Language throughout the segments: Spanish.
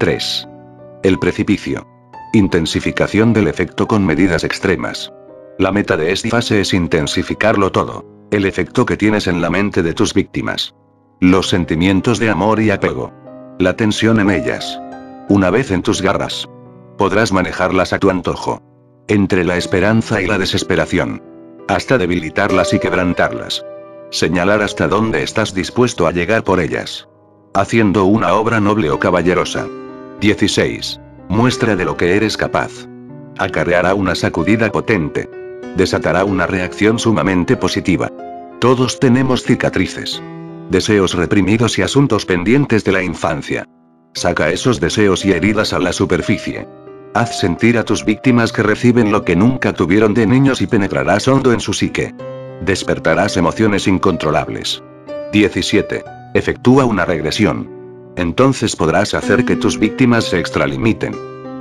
3. El precipicio. Intensificación del efecto con medidas extremas. La meta de esta fase es intensificarlo todo. El efecto que tienes en la mente de tus víctimas. Los sentimientos de amor y apego. La tensión en ellas. Una vez en tus garras, podrás manejarlas a tu antojo. Entre la esperanza y la desesperación. Hasta debilitarlas y quebrantarlas. Señalar hasta dónde estás dispuesto a llegar por ellas. Haciendo una obra noble o caballerosa. 16. Muestra de lo que eres capaz. Acarreará una sacudida potente. Desatará una reacción sumamente positiva. Todos tenemos cicatrices. Deseos reprimidos y asuntos pendientes de la infancia. Saca esos deseos y heridas a la superficie. Haz sentir a tus víctimas que reciben lo que nunca tuvieron de niños y penetrarás hondo en su psique. Despertarás emociones incontrolables. 17. Efectúa una regresión. Entonces podrás hacer que tus víctimas se extralimiten.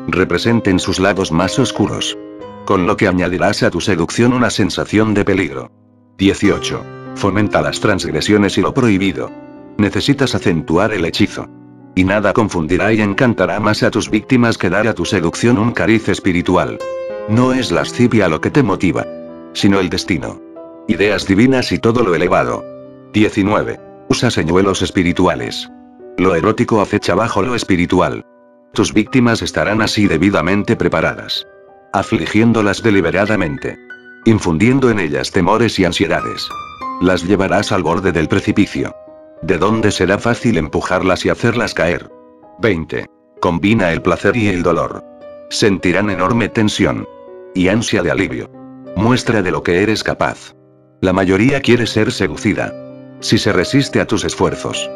Representen sus lados más oscuros. Con lo que añadirás a tu seducción una sensación de peligro. 18. Fomenta las transgresiones y lo prohibido. Necesitas acentuar el hechizo. Y nada confundirá y encantará más a tus víctimas que dar a tu seducción un cariz espiritual. No es lascivia lo que te motiva, sino el destino. Ideas divinas y todo lo elevado. 19. Usa señuelos espirituales. Lo erótico acecha bajo lo espiritual. Tus víctimas estarán así debidamente preparadas. Afligiéndolas deliberadamente. Infundiendo en ellas temores y ansiedades. Las llevarás al borde del precipicio. De donde será fácil empujarlas y hacerlas caer. 20. Combina el placer y el dolor. Sentirán enorme tensión. Y ansia de alivio. Muestra de lo que eres capaz. La mayoría quiere ser seducida. Si se resiste a tus esfuerzos,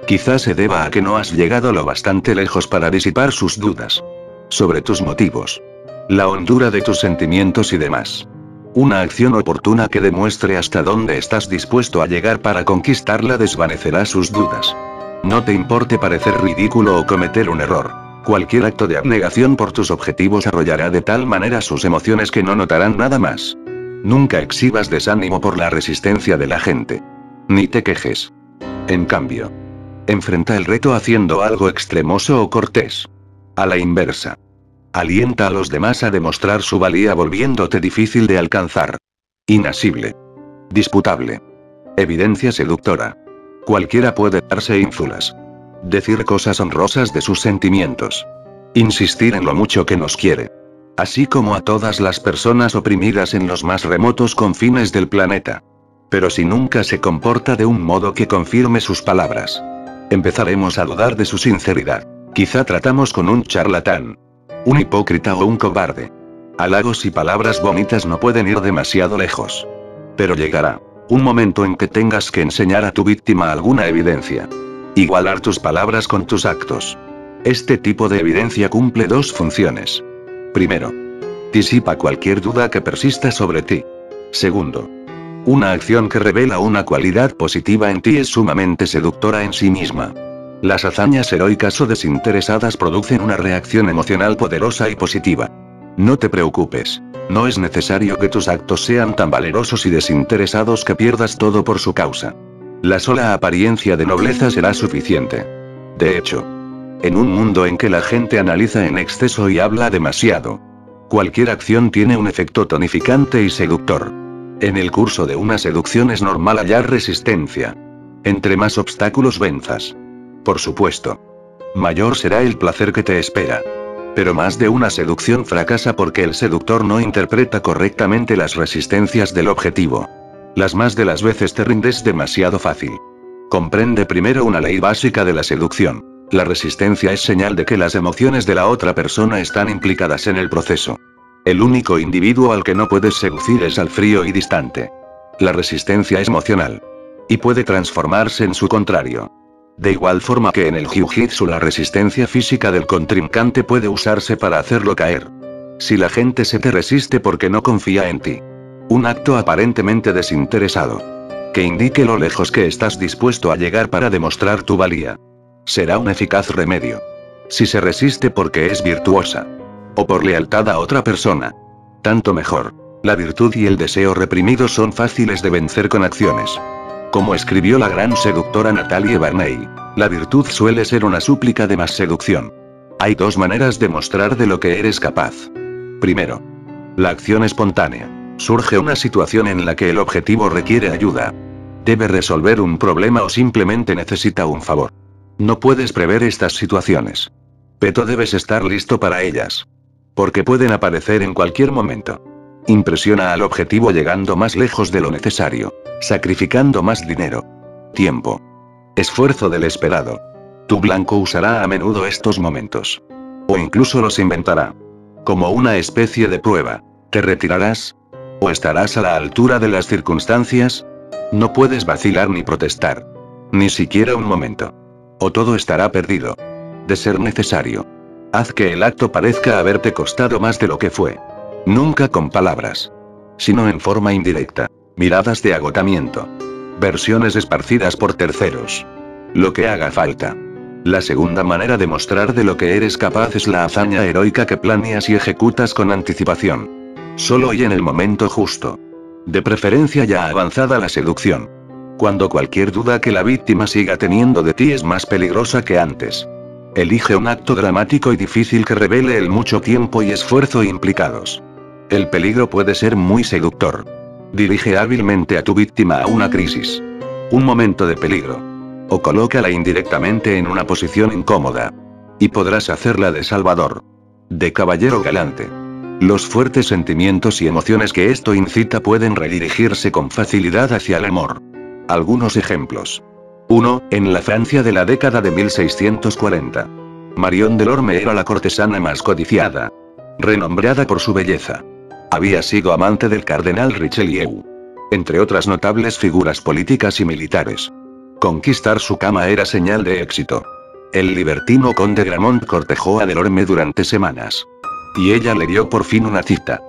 quizás se deba a que no has llegado lo bastante lejos para disipar sus dudas. Sobre tus motivos. La hondura de tus sentimientos y demás. Una acción oportuna que demuestre hasta dónde estás dispuesto a llegar para conquistarla desvanecerá sus dudas. No te importe parecer ridículo o cometer un error. Cualquier acto de abnegación por tus objetivos arrollará de tal manera sus emociones que no notarán nada más. Nunca exhibas desánimo por la resistencia de la gente. Ni te quejes. En cambio, enfrenta el reto haciendo algo extremoso o cortés. A la inversa. Alienta a los demás a demostrar su valía volviéndote difícil de alcanzar. Inasible. Disputable. Evidencia seductora. Cualquiera puede darse ínfulas. Decir cosas honrosas de sus sentimientos. Insistir en lo mucho que nos quiere. Así como a todas las personas oprimidas en los más remotos confines del planeta. Pero si nunca se comporta de un modo que confirme sus palabras, empezaremos a dudar de su sinceridad. Quizá tratamos con un charlatán. Un hipócrita o un cobarde. Halagos y palabras bonitas no pueden ir demasiado lejos. Pero llegará un momento en que tengas que enseñar a tu víctima alguna evidencia. Igualar tus palabras con tus actos. Este tipo de evidencia cumple dos funciones. Primero, disipa cualquier duda que persista sobre ti. Segundo, una acción que revela una cualidad positiva en ti es sumamente seductora en sí misma. Las hazañas heroicas o desinteresadas producen una reacción emocional poderosa y positiva. No te preocupes. No es necesario que tus actos sean tan valerosos y desinteresados que pierdas todo por su causa. La sola apariencia de nobleza será suficiente. De hecho, en un mundo en que la gente analiza en exceso y habla demasiado, cualquier acción tiene un efecto tonificante y seductor. En el curso de una seducción es normal hallar resistencia. Entre más obstáculos venzas, por supuesto, mayor será el placer que te espera. Pero más de una seducción fracasa porque el seductor no interpreta correctamente las resistencias del objetivo. Las más de las veces te rindes demasiado fácil. Comprende primero una ley básica de la seducción. La resistencia es señal de que las emociones de la otra persona están implicadas en el proceso. El único individuo al que no puedes seducir es al frío y distante. La resistencia es emocional. Y puede transformarse en su contrario. De igual forma que en el jiu-jitsu la resistencia física del contrincante puede usarse para hacerlo caer. Si la gente se te resiste porque no confía en ti. Un acto aparentemente desinteresado. Que indique lo lejos que estás dispuesto a llegar para demostrar tu valía. Será un eficaz remedio. Si se resiste porque es virtuosa. O por lealtad a otra persona. Tanto mejor. La virtud y el deseo reprimido son fáciles de vencer con acciones. Como escribió la gran seductora Natalie Barney, la virtud suele ser una súplica de más seducción. Hay dos maneras de mostrar de lo que eres capaz. Primero, la acción espontánea. Surge una situación en la que el objetivo requiere ayuda. Debe resolver un problema o simplemente necesita un favor. No puedes prever estas situaciones. Pero debes estar listo para ellas. Porque pueden aparecer en cualquier momento. Impresiona al objetivo llegando más lejos de lo necesario. Sacrificando más dinero. Tiempo. Esfuerzo del esperado. Tu blanco usará a menudo estos momentos. O incluso los inventará. Como una especie de prueba. ¿Te retirarás? ¿O estarás a la altura de las circunstancias? No puedes vacilar ni protestar. Ni siquiera un momento. O todo estará perdido. De ser necesario. Haz que el acto parezca haberte costado más de lo que fue. Nunca con palabras. Sino en forma indirecta. Miradas de agotamiento. Versiones esparcidas por terceros. Lo que haga falta. La segunda manera de mostrar de lo que eres capaz es la hazaña heroica que planeas y ejecutas con anticipación. Solo y en el momento justo. De preferencia ya avanzada la seducción. Cuando cualquier duda que la víctima siga teniendo de ti es más peligrosa que antes. Elige un acto dramático y difícil que revele el mucho tiempo y esfuerzo implicados. El peligro puede ser muy seductor. Dirige hábilmente a tu víctima a una crisis. Un momento de peligro. O colócala indirectamente en una posición incómoda. Y podrás hacerla de salvador. De caballero galante. Los fuertes sentimientos y emociones que esto incita pueden redirigirse con facilidad hacia el amor. Algunos ejemplos. 1. En la Francia de la década de 1640. Marion Delorme era la cortesana más codiciada. Renombrada por su belleza. Había sido amante del cardenal Richelieu. Entre otras notables figuras políticas y militares. Conquistar su cama era señal de éxito. El libertino conde Gramont cortejó a Delorme durante semanas. Y ella le dio por fin una cita.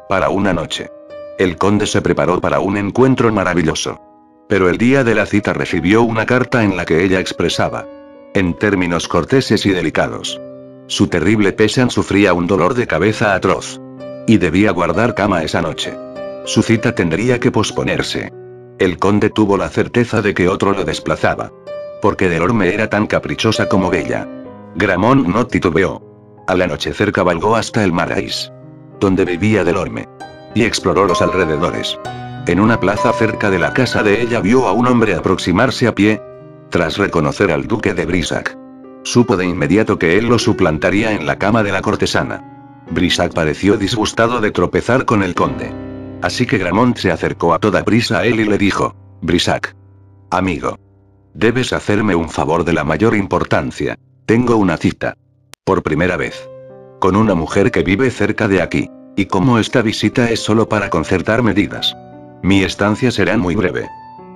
Para una noche. El conde se preparó para un encuentro maravilloso. Pero el día de la cita recibió una carta en la que ella expresaba, en términos corteses y delicados, su terrible Pesan sufría un dolor de cabeza atroz. Y debía guardar cama esa noche. Su cita tendría que posponerse. El conde tuvo la certeza de que otro lo desplazaba. Porque Delorme era tan caprichosa como bella. Gramont no titubeó. Al anochecer cabalgó hasta el Marais, donde vivía Delorme. Y exploró los alrededores. En una plaza cerca de la casa de ella vio a un hombre aproximarse a pie. Tras reconocer al duque de Brissac, supo de inmediato que él lo suplantaría en la cama de la cortesana. Brissac pareció disgustado de tropezar con el conde. Así que Gramont se acercó a toda prisa a él y le dijo, Brissac. Amigo. Debes hacerme un favor de la mayor importancia. Tengo una cita. Por primera vez. Con una mujer que vive cerca de aquí. Y como esta visita es solo para concertar medidas. Mi estancia será muy breve.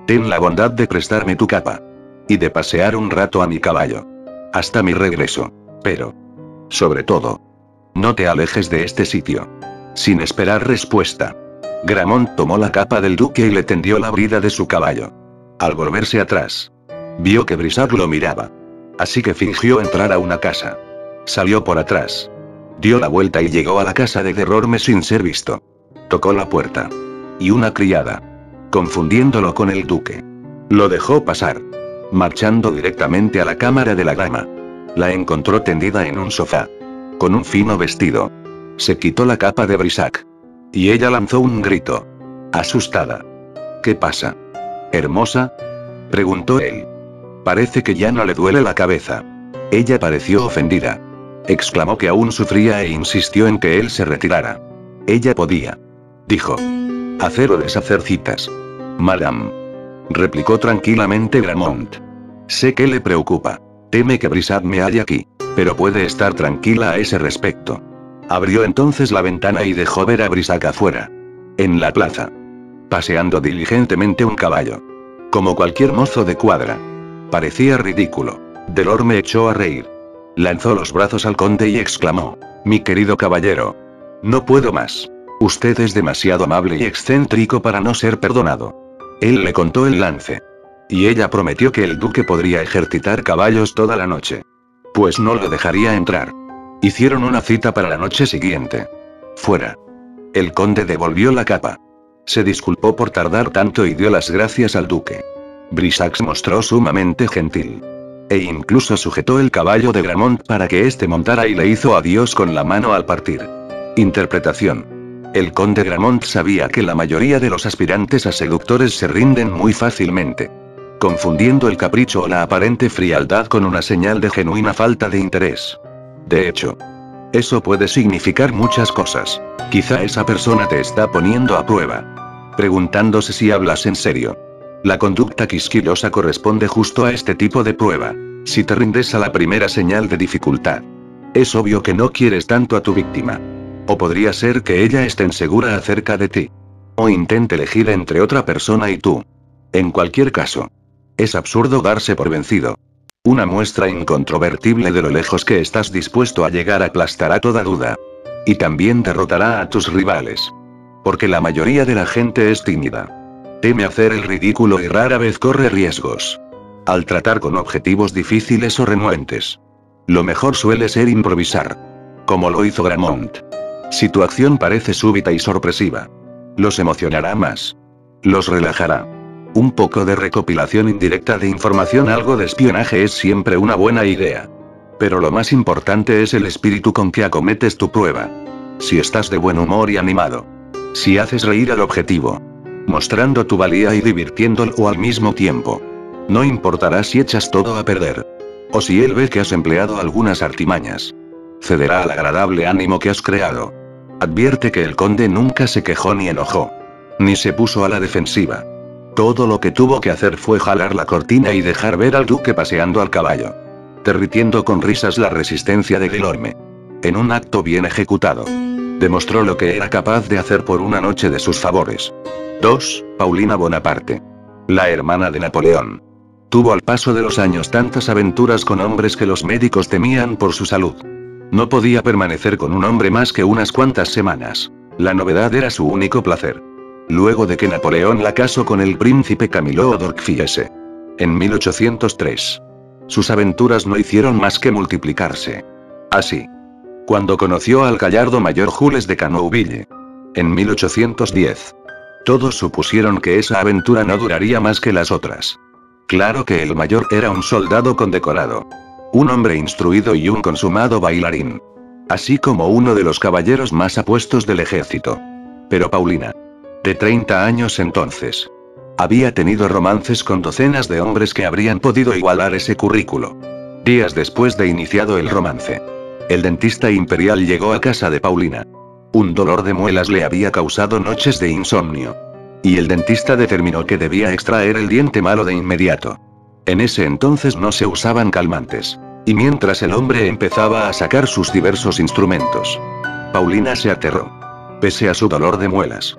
Ten la bondad de prestarme tu capa. Y de pasear un rato a mi caballo. Hasta mi regreso. Pero. Sobre todo. No te alejes de este sitio. Sin esperar respuesta. Gramont tomó la capa del duque y le tendió la brida de su caballo. Al volverse atrás. Vio que Brissac lo miraba. Así que fingió entrar a una casa. Salió por atrás. Dio la vuelta y llegó a la casa de Delorme sin ser visto. Tocó la puerta. Y una criada. Confundiéndolo con el duque. Lo dejó pasar. Marchando directamente a la cámara de la dama. La encontró tendida en un sofá. Con un fino vestido. Se quitó la capa de Brissac. Y ella lanzó un grito. Asustada. ¿Qué pasa? ¿Hermosa? Preguntó él. Parece que ya no le duele la cabeza. Ella pareció ofendida. Exclamó que aún sufría e insistió en que él se retirara. Ella podía. Dijo. Hacer o deshacer citas. Madame. Replicó tranquilamente Gramont. Sé que le preocupa. Teme que Brissac me halle aquí. Pero puede estar tranquila a ese respecto. Abrió entonces la ventana y dejó ver a Brissac afuera. En la plaza. Paseando diligentemente un caballo. Como cualquier mozo de cuadra. Parecía ridículo. Delorme echó a reír. Lanzó los brazos al conde y exclamó. Mi querido caballero. No puedo más. Usted es demasiado amable y excéntrico para no ser perdonado. Él le contó el lance. Y ella prometió que el duque podría ejercitar caballos toda la noche. Pues no lo dejaría entrar. Hicieron una cita para la noche siguiente. Fuera. El conde devolvió la capa. Se disculpó por tardar tanto y dio las gracias al duque. Brissac se mostró sumamente gentil. E incluso sujetó el caballo de Gramont para que éste montara y le hizo adiós con la mano al partir. Interpretación. El conde Gramont sabía que la mayoría de los aspirantes a seductores se rinden muy fácilmente, confundiendo el capricho o la aparente frialdad con una señal de genuina falta de interés. De hecho, eso puede significar muchas cosas. Quizá esa persona te está poniendo a prueba, preguntándose si hablas en serio. La conducta quisquillosa corresponde justo a este tipo de prueba. Si te rindes a la primera señal de dificultad, es obvio que no quieres tanto a tu víctima. O podría ser que ella esté insegura acerca de ti. O intente elegir entre otra persona y tú. En cualquier caso, es absurdo darse por vencido. Una muestra incontrovertible de lo lejos que estás dispuesto a llegar aplastará toda duda. Y también derrotará a tus rivales. Porque la mayoría de la gente es tímida. Teme hacer el ridículo y rara vez corre riesgos al tratar con objetivos difíciles o renuentes. Lo mejor suele ser improvisar. Como lo hizo Gramont. Si tu acción parece súbita y sorpresiva, los emocionará más. Los relajará. Un poco de recopilación indirecta de información, algo de espionaje es siempre una buena idea. Pero lo más importante es el espíritu con que acometes tu prueba. Si estás de buen humor y animado. Si haces reír al objetivo, mostrando tu valía y divirtiéndolo al mismo tiempo. No importará si echas todo a perder. O si él ve que has empleado algunas artimañas. Cederá al agradable ánimo que has creado. Advierte que el conde nunca se quejó ni enojó. Ni se puso a la defensiva. Todo lo que tuvo que hacer fue jalar la cortina y dejar ver al duque paseando al caballo, derritiendo con risas la resistencia de Guilorme. En un acto bien ejecutado, demostró lo que era capaz de hacer por una noche de sus favores. 2. Paulina Bonaparte. La hermana de Napoleón. Tuvo al paso de los años tantas aventuras con hombres que los médicos temían por su salud. No podía permanecer con un hombre más que unas cuantas semanas. La novedad era su único placer. Luego de que Napoleón la casó con el príncipe Camilo d'Orcfiese en 1803. Sus aventuras no hicieron más que multiplicarse. Así, cuando conoció al gallardo mayor Jules de Canouville en 1810, todos supusieron que esa aventura no duraría más que las otras. Claro que el mayor era un soldado condecorado, un hombre instruido y un consumado bailarín, así como uno de los caballeros más apuestos del ejército. Pero Paulina, de 30 años entonces, había tenido romances con docenas de hombres que habrían podido igualar ese currículo. Días después de iniciado el romance, el dentista imperial llegó a casa de Paulina. Un dolor de muelas le había causado noches de insomnio. Y el dentista determinó que debía extraer el diente malo de inmediato. En ese entonces no se usaban calmantes. Y mientras el hombre empezaba a sacar sus diversos instrumentos, Paulina se aterró. Pese a su dolor de muelas,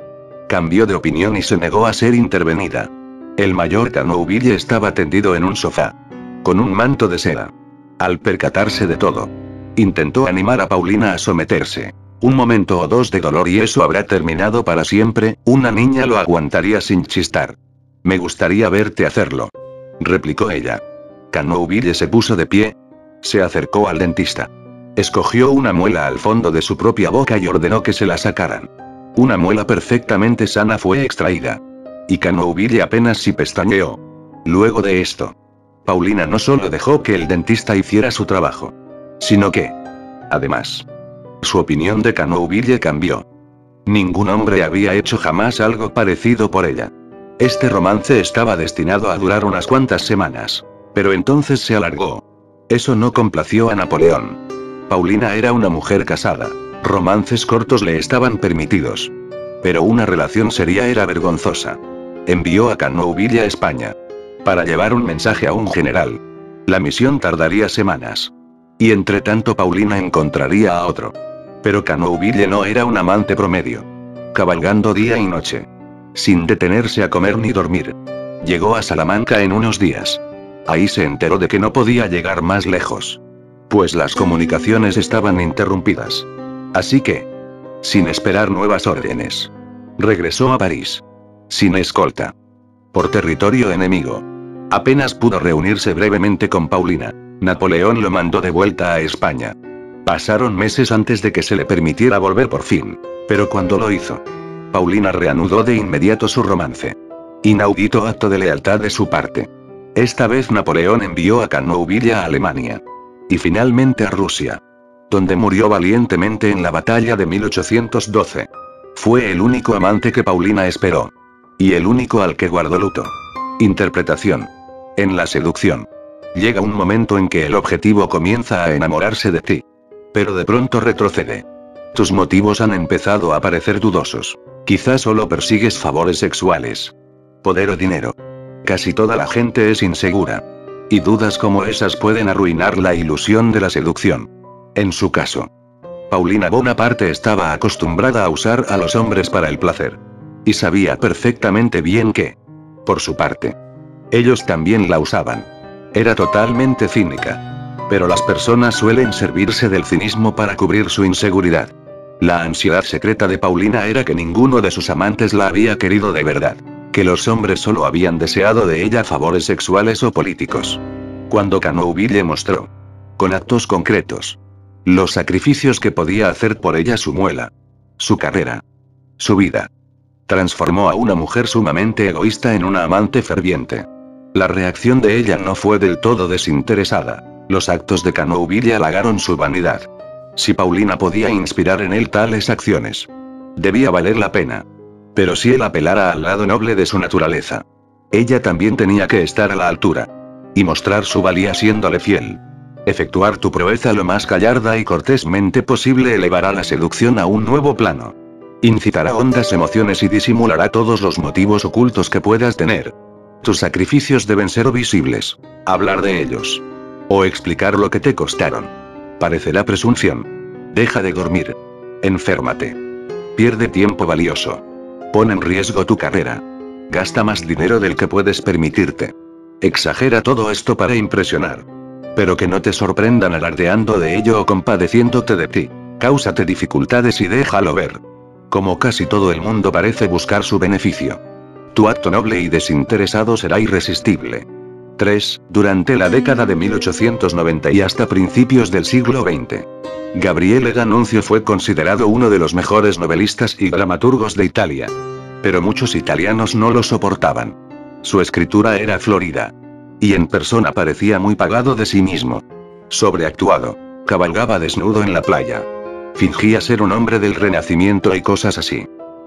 cambió de opinión y se negó a ser intervenida. El mayor Canouville estaba tendido en un sofá, con un manto de seda. Al percatarse de todo, intentó animar a Paulina a someterse. Un momento o dos de dolor y eso habrá terminado para siempre, una niña lo aguantaría sin chistar. Me gustaría verte hacerlo, replicó ella. Canouville se puso de pie. Se acercó al dentista. Escogió una muela al fondo de su propia boca y ordenó que se la sacaran. Una muela perfectamente sana fue extraída. Y Canouville apenas si pestañeó. Luego de esto, Paulina no solo dejó que el dentista hiciera su trabajo, sino que, además, su opinión de Canouville cambió. Ningún hombre había hecho jamás algo parecido por ella. Este romance estaba destinado a durar unas cuantas semanas. Pero entonces se alargó. Eso no complació a Napoleón. Paulina era una mujer casada. Romances cortos le estaban permitidos. Pero una relación seria era vergonzosa. Envió a Canouville a España para llevar un mensaje a un general. La misión tardaría semanas. Y entre tanto Paulina encontraría a otro. Pero Canouville no era un amante promedio. Cabalgando día y noche, sin detenerse a comer ni dormir, llegó a Salamanca en unos días. Ahí se enteró de que no podía llegar más lejos, pues las comunicaciones estaban interrumpidas. Así que, sin esperar nuevas órdenes, regresó a París, sin escolta, por territorio enemigo. Apenas pudo reunirse brevemente con Paulina, Napoleón lo mandó de vuelta a España. Pasaron meses antes de que se le permitiera volver por fin, pero cuando lo hizo, Paulina reanudó de inmediato su romance. Inaudito acto de lealtad de su parte. Esta vez Napoleón envió a Cannoville a Alemania. Y finalmente a Rusia, donde murió valientemente en la batalla de 1812. Fue el único amante que Paulina esperó. Y el único al que guardó luto. Interpretación. En la seducción. Llega un momento en que el objetivo comienza a enamorarse de ti. Pero de pronto retrocede. Tus motivos han empezado a parecer dudosos. Quizás solo persigues favores sexuales. Poder o dinero. Casi toda la gente es insegura. Y dudas como esas pueden arruinar la ilusión de la seducción. En su caso, Paulina Bonaparte estaba acostumbrada a usar a los hombres para el placer. Y sabía perfectamente bien que, por su parte, ellos también la usaban. Era totalmente cínica. Pero las personas suelen servirse del cinismo para cubrir su inseguridad. La ansiedad secreta de Paulina era que ninguno de sus amantes la había querido de verdad. Que los hombres solo habían deseado de ella favores sexuales o políticos. Cuando Cannoville mostró, con actos concretos, los sacrificios que podía hacer por ella su muela, su carrera, su vida, transformó a una mujer sumamente egoísta en una amante ferviente. La reacción de ella no fue del todo desinteresada. Los actos de Cannoville halagaron su vanidad. Si Paulina podía inspirar en él tales acciones, debía valer la pena. Pero si él apelara al lado noble de su naturaleza, ella también tenía que estar a la altura. Y mostrar su valía siéndole fiel. Efectuar tu proeza lo más gallarda y cortésmente posible elevará la seducción a un nuevo plano. Incitará hondas emociones y disimulará todos los motivos ocultos que puedas tener. Tus sacrificios deben ser visibles. Hablar de ellos. O explicar lo que te costaron. Parecerá presunción. Deja de dormir. Enférmate. Pierde tiempo valioso. Pon en riesgo tu carrera. Gasta más dinero del que puedes permitirte. Exagera todo esto para impresionar. Pero que no te sorprendan alardeando de ello o compadeciéndote de ti. Cáusate dificultades y déjalo ver. Como casi todo el mundo parece buscar su beneficio. Tu acto noble y desinteresado será irresistible. 3. Durante la década de 1890 y hasta principios del siglo XX. Gabriele D'Annunzio fue considerado uno de los mejores novelistas y dramaturgos de Italia. Pero muchos italianos no lo soportaban. Su escritura era florida. Y en persona parecía muy pagado de sí mismo. Sobreactuado. Cabalgaba desnudo en la playa. Fingía ser un hombre del Renacimiento y cosas así.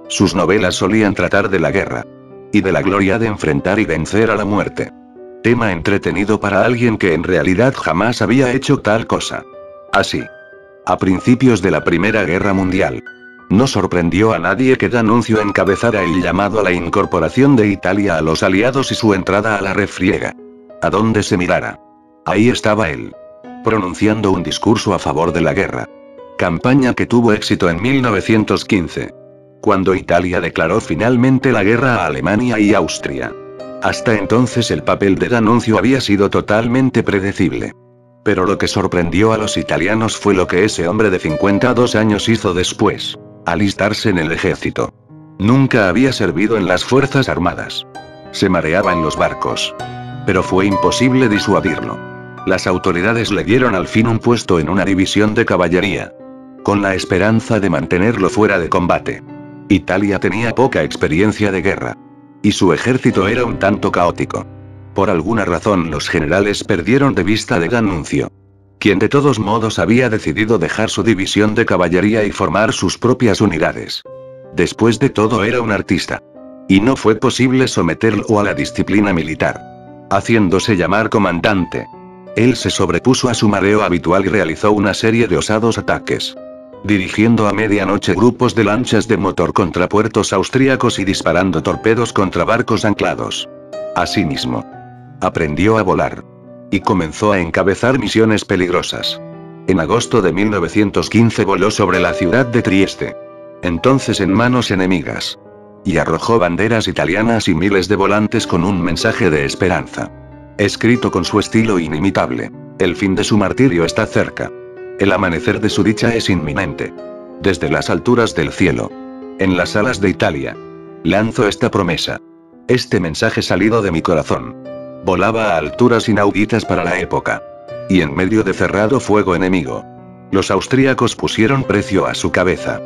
Sus novelas solían tratar de la guerra. Y de la gloria de enfrentar y vencer a la muerte. Tema entretenido para alguien que en realidad jamás había hecho tal cosa. Así. A principios de la Primera Guerra Mundial. No sorprendió a nadie que D'Annunzio encabezara el llamado a la incorporación de Italia a los aliados y su entrada a la refriega. A donde se mirara, ahí estaba él. Pronunciando un discurso a favor de la guerra. Campaña que tuvo éxito en 1915. Cuando Italia declaró finalmente la guerra a Alemania y Austria. Hasta entonces el papel de D'Annunzio había sido totalmente predecible. Pero lo que sorprendió a los italianos fue lo que ese hombre de 52 años hizo después. Alistarse en el ejército. Nunca había servido en las fuerzas armadas. Se mareaba en los barcos. Pero fue imposible disuadirlo. Las autoridades le dieron al fin un puesto en una división de caballería. Con la esperanza de mantenerlo fuera de combate. Italia tenía poca experiencia de guerra. Y su ejército era un tanto caótico. Por alguna razón los generales perdieron de vista de D'Annunzio. Quien de todos modos había decidido dejar su división de caballería y formar sus propias unidades. Después de todo era un artista. Y no fue posible someterlo a la disciplina militar. Haciéndose llamar comandante. Él se sobrepuso a su mareo habitual y realizó una serie de osados ataques. Dirigiendo a medianoche grupos de lanchas de motor contra puertos austríacos y disparando torpedos contra barcos anclados. Asimismo, aprendió a volar. Y comenzó a encabezar misiones peligrosas. En agosto de 1915 voló sobre la ciudad de Trieste. Entonces en manos enemigas. Y arrojó banderas italianas y miles de volantes con un mensaje de esperanza. Escrito con su estilo inimitable. El fin de su martirio está cerca. El amanecer de su dicha es inminente. Desde las alturas del cielo. En las alas de Italia. Lanzo esta promesa. Este mensaje salido de mi corazón. Volaba a alturas inauditas para la época. Y en medio de cerrado fuego enemigo. Los austríacos pusieron precio a su cabeza.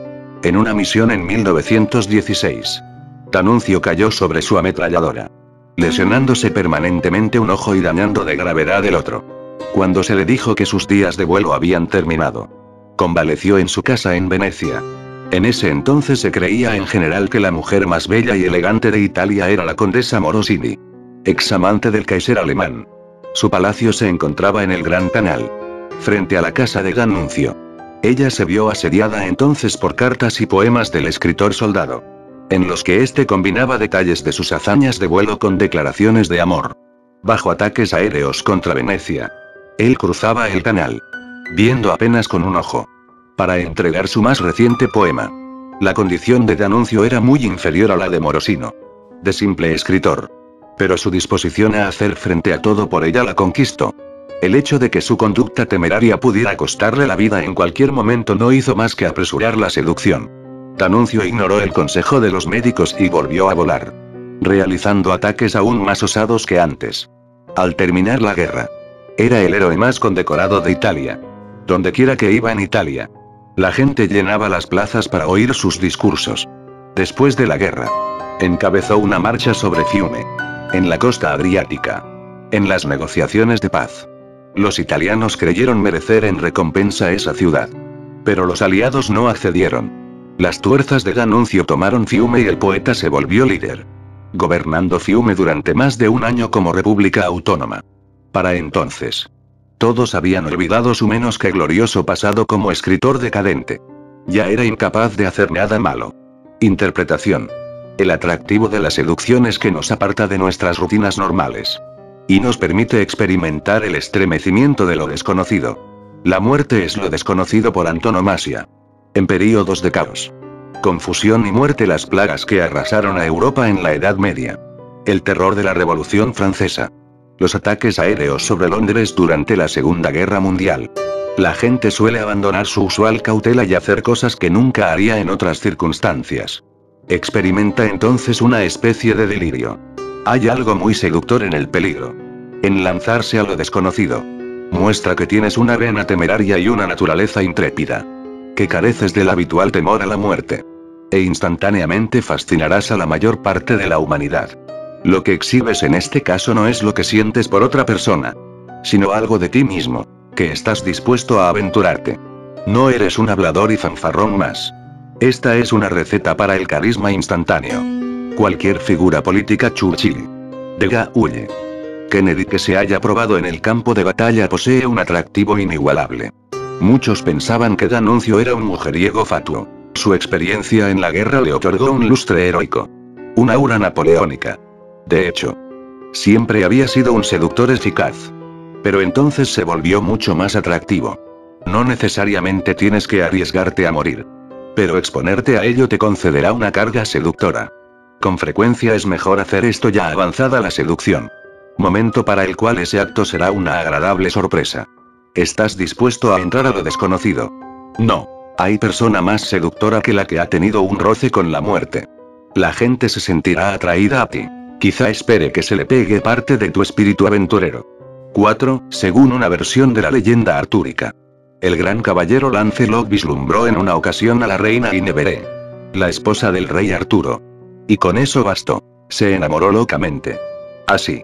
En una misión en 1916. D'Annunzio cayó sobre su ametralladora. lesionándose permanentemente un ojo y dañando de gravedad el otro. Cuando se le dijo que sus días de vuelo habían terminado, convaleció en su casa en Venecia. En ese entonces se creía en general que la mujer más bella y elegante de Italia era la condesa Morosini, examante del Kaiser alemán. Su palacio se encontraba en el Gran Canal, frente a la casa de D'Annunzio. Ella se vio asediada entonces por cartas y poemas del escritor soldado, en los que éste combinaba detalles de sus hazañas de vuelo con declaraciones de amor. Bajo ataques aéreos contra Venecia, él cruzaba el canal, viendo apenas con un ojo, para entregar su más reciente poema. La condición de D'Annunzio era muy inferior a la de Morosino, de simple escritor, pero su disposición a hacer frente a todo por ella la conquistó. El hecho de que su conducta temeraria pudiera costarle la vida en cualquier momento no hizo más que apresurar la seducción. D'Annunzio ignoró el consejo de los médicos y volvió a volar, realizando ataques aún más osados que antes. Al terminar la guerra, era el héroe más condecorado de Italia. Dondequiera que iba en Italia, la gente llenaba las plazas para oír sus discursos. Después de la guerra, encabezó una marcha sobre Fiume, en la costa adriática, en las negociaciones de paz. Los italianos creyeron merecer en recompensa esa ciudad, pero los aliados no accedieron. Las fuerzas de D'Annunzio tomaron Fiume y el poeta se volvió líder, gobernando Fiume durante más de un año como república autónoma. Para entonces, todos habían olvidado su menos que glorioso pasado como escritor decadente. Ya era incapaz de hacer nada malo. Interpretación. El atractivo de la seducción es que nos aparta de nuestras rutinas normales, y nos permite experimentar el estremecimiento de lo desconocido. La muerte es lo desconocido por antonomasia. En períodos de caos, confusión y muerte, las plagas que arrasaron a Europa en la Edad Media, el terror de la Revolución Francesa, los ataques aéreos sobre Londres durante la Segunda Guerra Mundial. La gente suele abandonar su usual cautela y hacer cosas que nunca haría en otras circunstancias. Experimenta entonces una especie de delirio. Hay algo muy seductor en el peligro, en lanzarse a lo desconocido. Muestra que tienes una vena temeraria y una naturaleza intrépida, que careces del habitual temor a la muerte, e instantáneamente fascinarás a la mayor parte de la humanidad. Lo que exhibes en este caso no es lo que sientes por otra persona, sino algo de ti mismo, que estás dispuesto a aventurarte. No eres un hablador y fanfarrón más. Esta es una receta para el carisma instantáneo. Cualquier figura política, Churchill, De Gaulle, Kennedy, que se haya probado en el campo de batalla posee un atractivo inigualable. Muchos pensaban que D'Annunzio era un mujeriego fatuo. Su experiencia en la guerra le otorgó un lustre heroico, un aura napoleónica. De hecho, siempre había sido un seductor eficaz. Pero entonces se volvió mucho más atractivo. No necesariamente tienes que arriesgarte a morir, pero exponerte a ello te concederá una carga seductora. Con frecuencia es mejor hacer esto ya avanzada la seducción, momento para el cual ese acto será una agradable sorpresa. ¿Estás dispuesto a entrar a lo desconocido? No. Hay persona más seductora que la que ha tenido un roce con la muerte. La gente se sentirá atraída a ti. Quizá espere que se le pegue parte de tu espíritu aventurero. 4. Según una versión de la leyenda artúrica, el gran caballero Lancelot vislumbró en una ocasión a la reina Guinevere, la esposa del rey Arturo. Y con eso bastó. Se enamoró locamente. Así,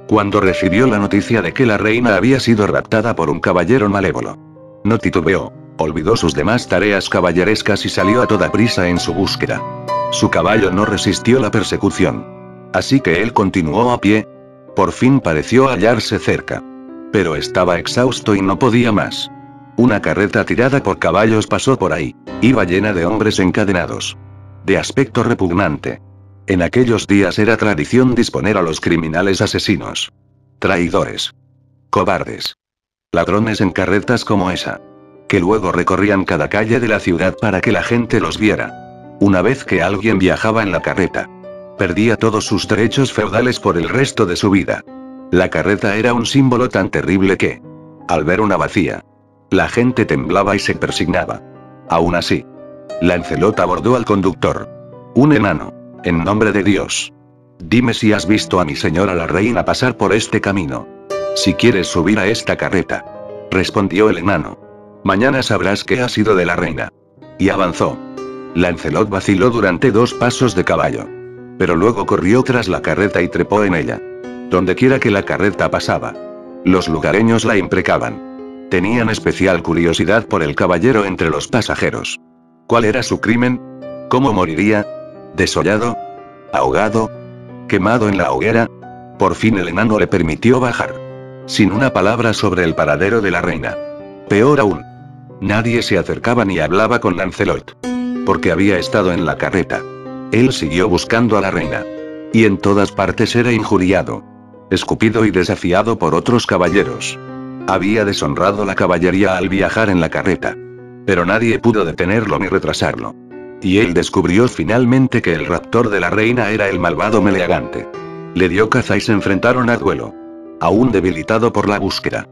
cuando recibió la noticia de que la reina había sido raptada por un caballero malévolo, no titubeó, olvidó sus demás tareas caballerescas y salió a toda prisa en su búsqueda. Su caballo no resistió la persecución, así que él continuó a pie. Por fin pareció hallarse cerca, pero estaba exhausto y no podía más. Una carreta tirada por caballos pasó por ahí. Iba llena de hombres encadenados, de aspecto repugnante. En aquellos días era tradición disponer a los criminales asesinos, traidores, cobardes, ladrones en carretas como esa, que luego recorrían cada calle de la ciudad para que la gente los viera. Una vez que alguien viajaba en la carreta, perdía todos sus derechos feudales por el resto de su vida. La carreta era un símbolo tan terrible que, al ver una vacía, la gente temblaba y se persignaba. Aún así, Lancelot abordó al conductor, un enano. En nombre de Dios, dime si has visto a mi señora la reina pasar por este camino. Si quieres subir a esta carreta, respondió el enano, mañana sabrás qué ha sido de la reina. Y avanzó. Lancelot vaciló durante 2 pasos de caballo, Pero luego corrió tras la carreta y trepó en ella. Dondequiera que la carreta pasaba, los lugareños la imprecaban. Tenían especial curiosidad por el caballero entre los pasajeros. ¿Cuál era su crimen? ¿Cómo moriría? ¿Desollado? ¿Ahogado? ¿Quemado en la hoguera? Por fin el enano le permitió bajar. Sin una palabra sobre el paradero de la reina. Peor aún. Nadie se acercaba ni hablaba con Lancelot. Porque había estado en la carreta. Él siguió buscando a la reina. Y en todas partes era injuriado. Escupido y desafiado por otros caballeros. Había deshonrado la caballería al viajar en la carreta. Pero nadie pudo detenerlo ni retrasarlo. Y él descubrió finalmente que el raptor de la reina era el malvado Meleagante. Le dio caza y se enfrentaron a duelo. Aún debilitado por la búsqueda.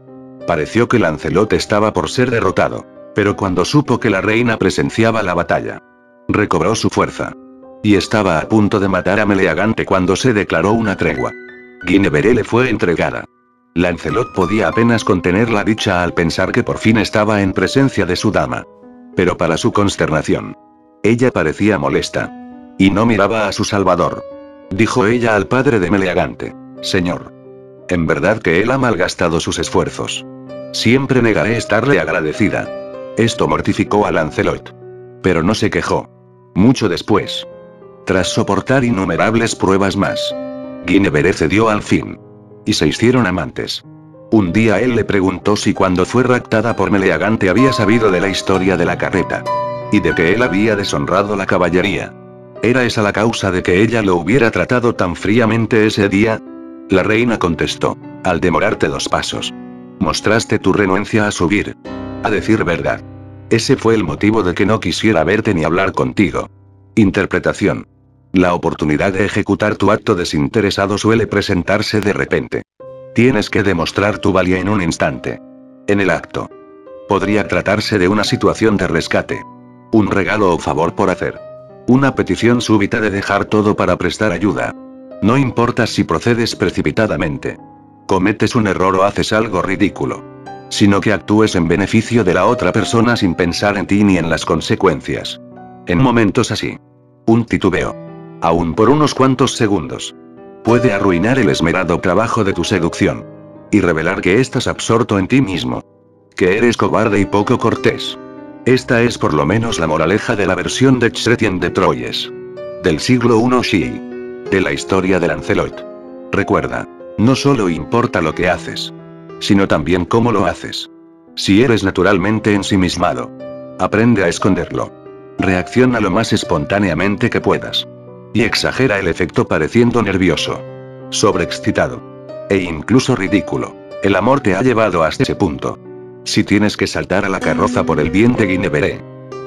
Pareció que Lancelot estaba por ser derrotado. Pero cuando supo que la reina presenciaba la batalla, recobró su fuerza. Y estaba a punto de matar a Meleagante cuando se declaró una tregua. Guinevere le fue entregada. Lancelot podía apenas contener la dicha al pensar que por fin estaba en presencia de su dama. Pero para su consternación, ella parecía molesta. Y no miraba a su salvador. Dijo ella al padre de Meleagante: Señor, en verdad que él ha malgastado sus esfuerzos. Siempre negaré estarle agradecida. Esto mortificó a Lancelot. Pero no se quejó. Mucho después, tras soportar innumerables pruebas más, Guinevere cedió al fin. Y se hicieron amantes. Un día él le preguntó si cuando fue raptada por Meleagante había sabido de la historia de la carreta. Y de que él había deshonrado la caballería. ¿Era esa la causa de que ella lo hubiera tratado tan fríamente ese día? La reina contestó: al demorarte 2 pasos, mostraste tu renuencia a subir. A decir verdad, ese fue el motivo de que no quisiera verte ni hablar contigo. Interpretación. La oportunidad de ejecutar tu acto desinteresado suele presentarse de repente. Tienes que demostrar tu valía en un instante. En el acto. Podría tratarse de una situación de rescate. Un regalo o favor por hacer. Una petición súbita de dejar todo para prestar ayuda. No importa si procedes precipitadamente. Cometes un error o haces algo ridículo. Sino que actúes en beneficio de la otra persona sin pensar en ti ni en las consecuencias. En momentos así, un titubeo, aún por unos cuantos segundos, puede arruinar el esmerado trabajo de tu seducción. Y revelar que estás absorto en ti mismo. Que eres cobarde y poco cortés. Esta es por lo menos la moraleja de la versión de Chrétien de Troyes. Del siglo I Shii. De la historia de Lancelot. Recuerda, no solo importa lo que haces, sino también cómo lo haces. Si eres naturalmente ensimismado, aprende a esconderlo. Reacciona lo más espontáneamente que puedas. Y exagera el efecto pareciendo nervioso, sobreexcitado e incluso ridículo. El amor te ha llevado hasta ese punto. Si tienes que saltar a la carroza por el bien de Guinevere,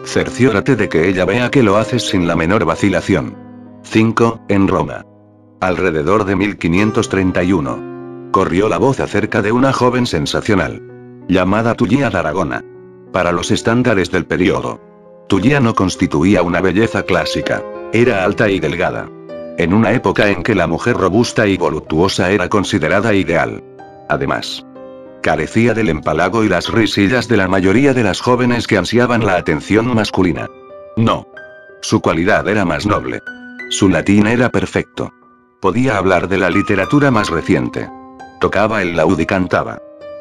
cerciórate de que ella vea que lo haces sin la menor vacilación. 5. En Roma. Alrededor de 1531. Corrió la voz acerca de una joven sensacional. Llamada Tullia d'Aragona. Para los estándares del periodo, Tullia no constituía una belleza clásica. Era alta y delgada. En una época en que la mujer robusta y voluptuosa era considerada ideal. Además, carecía del empalago y las risillas de la mayoría de las jóvenes que ansiaban la atención masculina. No. Su cualidad era más noble. Su latín era perfecto. Podía hablar de la literatura más reciente. Tocaba el laúd y cantaba.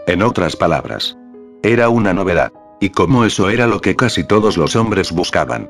En otras palabras, era una novedad. Y como eso era lo que casi todos los hombres buscaban,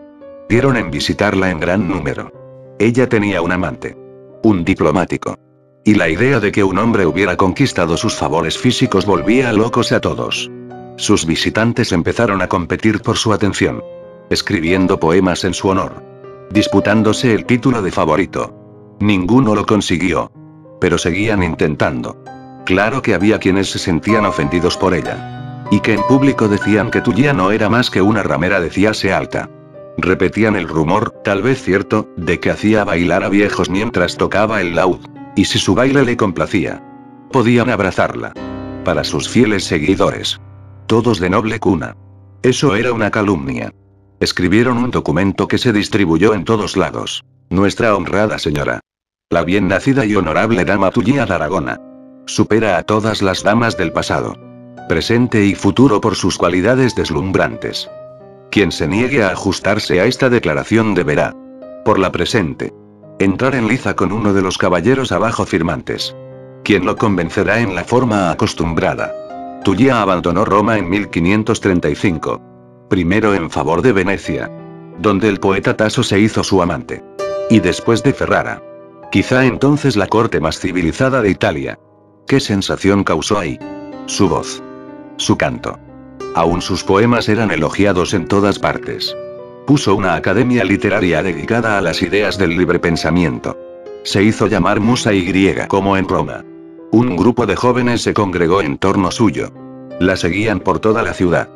dieron en visitarla en gran número. Ella tenía un amante. Un diplomático. Y la idea de que un hombre hubiera conquistado sus favores físicos volvía locos a todos. Sus visitantes empezaron a competir por su atención. Escribiendo poemas en su honor. Disputándose el título de favorito. Ninguno lo consiguió. Pero seguían intentando. Claro que había quienes se sentían ofendidos por ella. Y que en público decían que Tullia no era más que una ramera de ciase alta. Repetían el rumor, tal vez cierto, de que hacía bailar a viejos mientras tocaba el laúd. Y si su baile le complacía, podían abrazarla. Para sus fieles seguidores. Todos de noble cuna. Eso era una calumnia. Escribieron un documento que se distribuyó en todos lados. Nuestra honrada señora. La bien nacida y honorable dama Tullia d'Aragona. Supera a todas las damas del pasado. Presente y futuro por sus cualidades deslumbrantes. Quien se niegue a ajustarse a esta declaración deberá, por la presente, Entrar en liza con uno de los caballeros abajo firmantes. Quien lo convencerá en la forma acostumbrada. Tullia abandonó Roma en 1535. Primero en favor de Venecia, donde el poeta Tasso se hizo su amante. Y después de Ferrara. Quizá entonces la corte más civilizada de Italia. ¿Qué sensación causó ahí? Su voz. Su canto. Aún sus poemas eran elogiados en todas partes. Puso una academia literaria dedicada a las ideas del libre pensamiento. Se hizo llamar Musa y griega como en Roma. Un grupo de jóvenes se congregó en torno suyo. La seguían por toda la ciudad.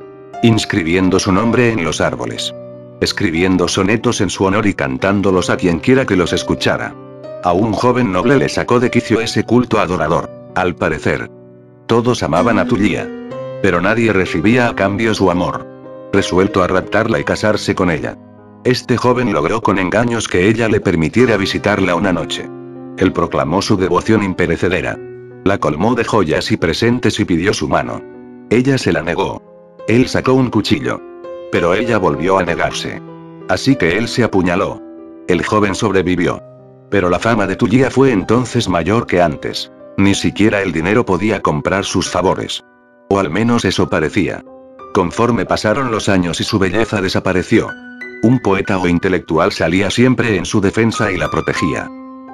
Inscribiendo su nombre en los árboles. Escribiendo sonetos en su honor y cantándolos a quien quiera que los escuchara. A un joven noble le sacó de quicio ese culto adorador, al parecer. Todos amaban a Tullia. Pero nadie recibía a cambio su amor. Resuelto a raptarla y casarse con ella. Este joven logró con engaños que ella le permitiera visitarla una noche. Él proclamó su devoción imperecedera. La colmó de joyas y presentes y pidió su mano. Ella se la negó. Él sacó un cuchillo. Pero ella volvió a negarse. Así que él se apuñaló. El joven sobrevivió. Pero la fama de Tullia fue entonces mayor que antes. Ni siquiera el dinero podía comprar sus favores. O al menos eso parecía. Conforme pasaron los años y su belleza desapareció. Un poeta o intelectual salía siempre en su defensa y la protegía.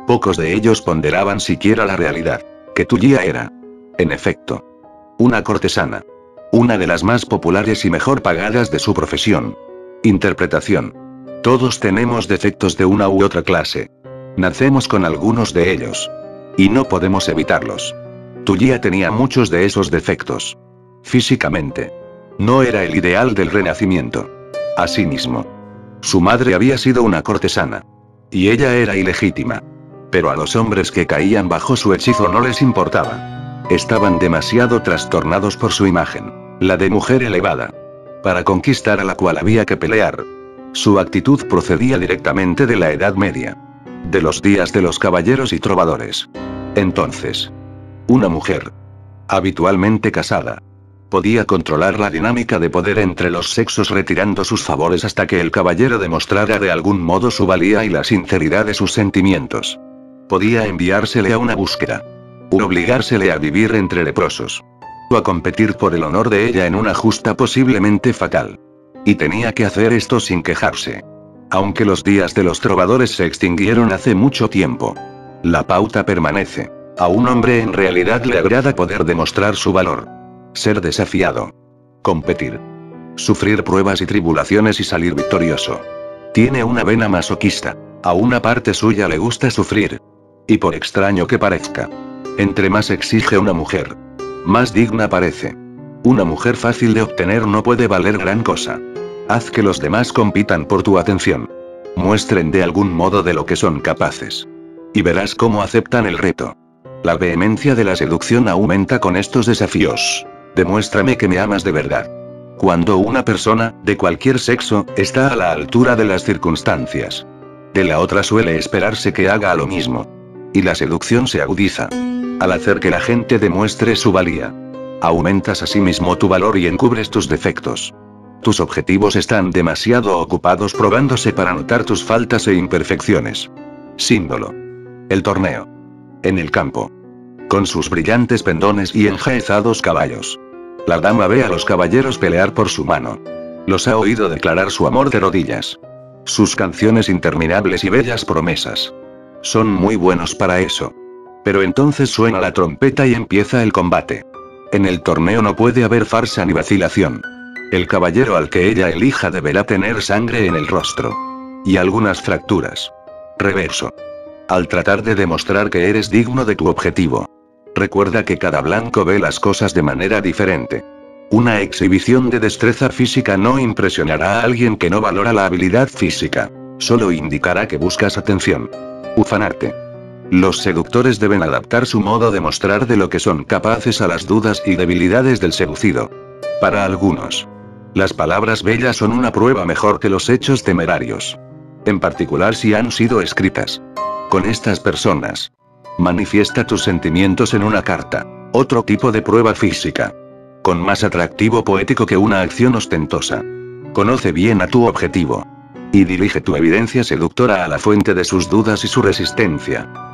Pocos de ellos ponderaban siquiera la realidad. Que Tullia era. En efecto. Una cortesana. Una de las más populares y mejor pagadas de su profesión. Interpretación. Todos tenemos defectos de una u otra clase. Nacemos con algunos de ellos. Y no podemos evitarlos. Tullia tenía muchos de esos defectos. Físicamente. No era el ideal del Renacimiento. Asimismo. Su madre había sido una cortesana. Y ella era ilegítima. Pero a los hombres que caían bajo su hechizo no les importaba. Estaban demasiado trastornados por su imagen. La de mujer elevada. Para conquistar a la cual había que pelear. Su actitud procedía directamente de la Edad Media. De los días de los caballeros y trovadores. Entonces. Una mujer. Habitualmente casada. Podía controlar la dinámica de poder entre los sexos retirando sus favores hasta que el caballero demostrara de algún modo su valía y la sinceridad de sus sentimientos. Podía enviársele a una búsqueda. U obligársele a vivir entre leprosos. O a competir por el honor de ella en una justa posiblemente fatal. Y tenía que hacer esto sin quejarse. Aunque los días de los trovadores se extinguieron hace mucho tiempo. La pauta permanece. A un hombre en realidad le agrada poder demostrar su valor. Ser desafiado. Competir. Sufrir pruebas y tribulaciones y salir victorioso. Tiene una vena masoquista. A una parte suya le gusta sufrir. Y por extraño que parezca. Entre más exige una mujer. Más digna parece. Una mujer fácil de obtener no puede valer gran cosa. Haz que los demás compitan por tu atención. Muestren de algún modo de lo que son capaces. Y verás cómo aceptan el reto. La vehemencia de la seducción aumenta con estos desafíos. Demuéstrame que me amas de verdad. Cuando una persona, de cualquier sexo, está a la altura de las circunstancias. De la otra suele esperarse que haga lo mismo. Y la seducción se agudiza. Al hacer que la gente demuestre su valía. Aumentas asimismo tu valor y encubres tus defectos. Tus objetivos están demasiado ocupados probándose para notar tus faltas e imperfecciones. Símbolo. El torneo. En el campo. Con sus brillantes pendones y enjaezados caballos. La dama ve a los caballeros pelear por su mano. Los ha oído declarar su amor de rodillas. Sus canciones interminables y bellas promesas. Son muy buenos para eso. Pero entonces suena la trompeta y empieza el combate. En el torneo no puede haber farsa ni vacilación. El caballero al que ella elija deberá tener sangre en el rostro. Y algunas fracturas. Reverso. Al tratar de demostrar que eres digno de tu objetivo. Recuerda que cada blanco ve las cosas de manera diferente. Una exhibición de destreza física no impresionará a alguien que no valora la habilidad física. Solo indicará que buscas atención. Ufanarte. Los seductores deben adaptar su modo de mostrar de lo que son capaces a las dudas y debilidades del seducido. Para algunos. Las palabras bellas son una prueba mejor que los hechos temerarios. En particular si han sido escritas. Con estas personas. Manifiesta tus sentimientos en una carta. Otro tipo de prueba física. Con más atractivo poético que una acción ostentosa. Conoce bien a tu objetivo. Y dirige tu evidencia seductora a la fuente de sus dudas y su resistencia.